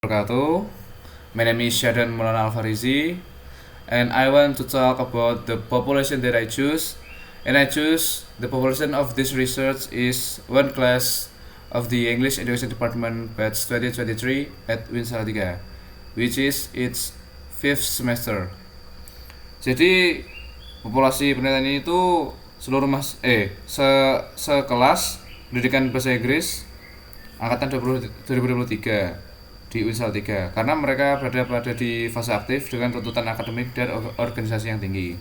Wabarakatuh. My name is Shadan Maulana Alfarizi, and I want to talk about the population that I choose. And I choose the population of this research is one class of the English Education Department batch 2023 at UIN Salatiga, which is its fifth semester. Jadi populasi penelitian ini itu seluruh sekelas pendidikan bahasa Inggris angkatan 2023 di UIN Salatiga, karena mereka berada di fase aktif dengan tuntutan akademik dan organisasi yang tinggi.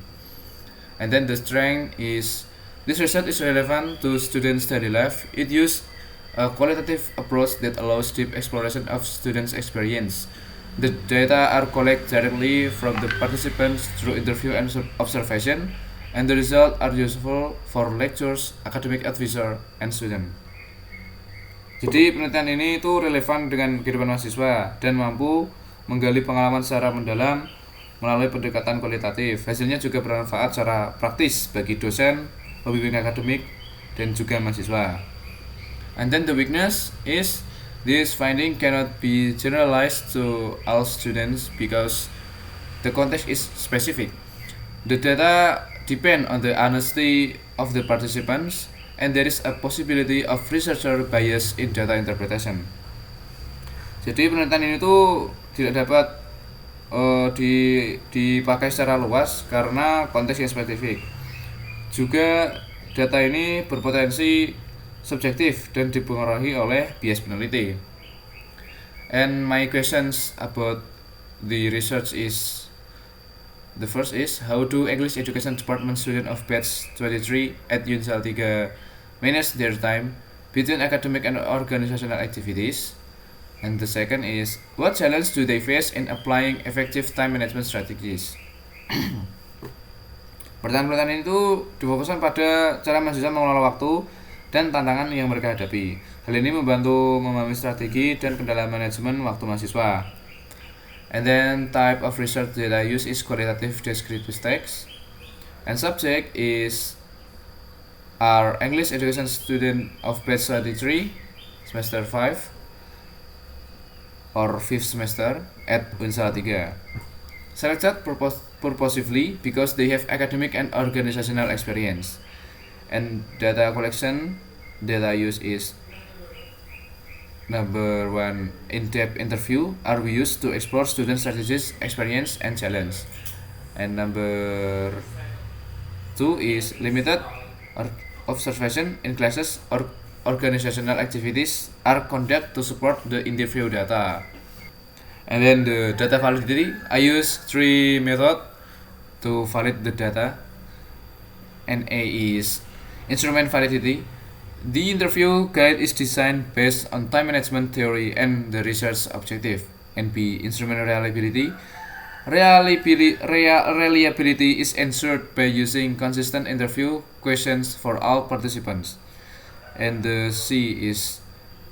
And then the strength is this research is relevant to student study life. It uses a qualitative approach that allows deep exploration of students' experience. The data are collected directly from the participants through interview and observation, and the results are useful for lecturers, academic advisor, and student. Jadi penelitian ini itu relevan dengan kehidupan mahasiswa dan mampu menggali pengalaman secara mendalam melalui pendekatan kualitatif. Hasilnya juga bermanfaat secara praktis bagi dosen, pembimbing akademik, dan juga mahasiswa. And then the weakness is this finding cannot be generalized to all students because the context is specific. The data depend on the honesty of the participants, and there is a possibility of researcher bias in data interpretation. Jadi penelitian ini tuh tidak dapat dipakai secara luas karena konteks yang spesifik. Juga data ini berpotensi subjektif dan dipengaruhi oleh bias peneliti. And my questions about the research is, the first is, how do English Education Department students of batch 23 at UIN Salatiga manage their time between academic and organizational activities? And the second is, what challenge do they face in applying effective time management strategies? Pertanyaan-pertanyaan itu difokuskan pada cara mahasiswa mengelola waktu dan tantangan yang mereka hadapi. Hal ini membantu memahami strategi dan kendala manajemen waktu mahasiswa. And then type of research that I use is qualitative descriptive text. And subject is our English education student of batch 33, semester 5 or 5th semester at UIN Salatiga. Selected purposefully because they have academic and organizational experience. And data collection that I use is, number 1, in-depth interview are we used to explore student strategies, experience, and challenge. And number 2 is limited observation in classes or organizational activities are conducted to support the interview data. And then the data validity, I use 3 methods to validate the data. And A is instrument validity. The interview guide is designed based on time management theory and the research objective. And B, instrument reliability. Reliability is ensured by using consistent interview questions for all participants. And the C is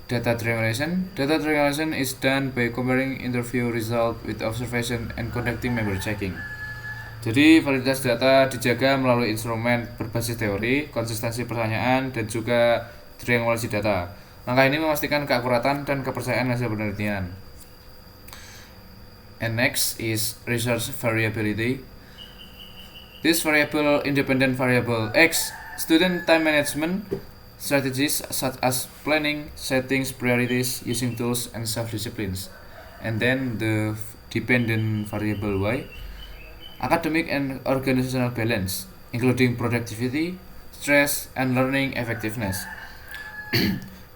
data triangulation. Data triangulation is done by comparing interview result with observation and conducting memory checking. Jadi validitas data dijaga melalui instrumen berbasis teori, konsistensi pertanyaan, dan juga triangulasi data. Langkah ini memastikan keakuratan dan kepercayaan hasil penelitian. And next is research variability. This variable independent variable X student time management strategies such as planning, settings, priorities, using tools, and self-disciplines. And then the dependent variable Y, academic and organizational balance, including productivity, stress, and learning effectiveness.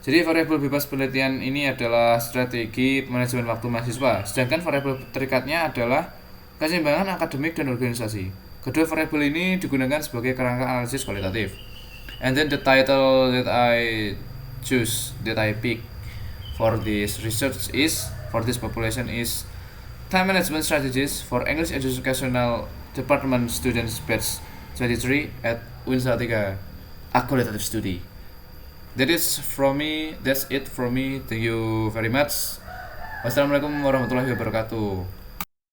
Jadi variabel bebas penelitian ini adalah strategi manajemen waktu mahasiswa, sedangkan variabel terikatnya adalah keseimbangan akademik dan organisasi. Kedua variabel ini digunakan sebagai kerangka analisis kualitatif. And then the title that I pick for this research is, for this population is, Time Management Strategies for English Educational Department Students Batch 23 at UIN Salatiga, a qualitative study. That's it from me. Thank you very much. Wassalamualaikum warahmatullahi wabarakatuh.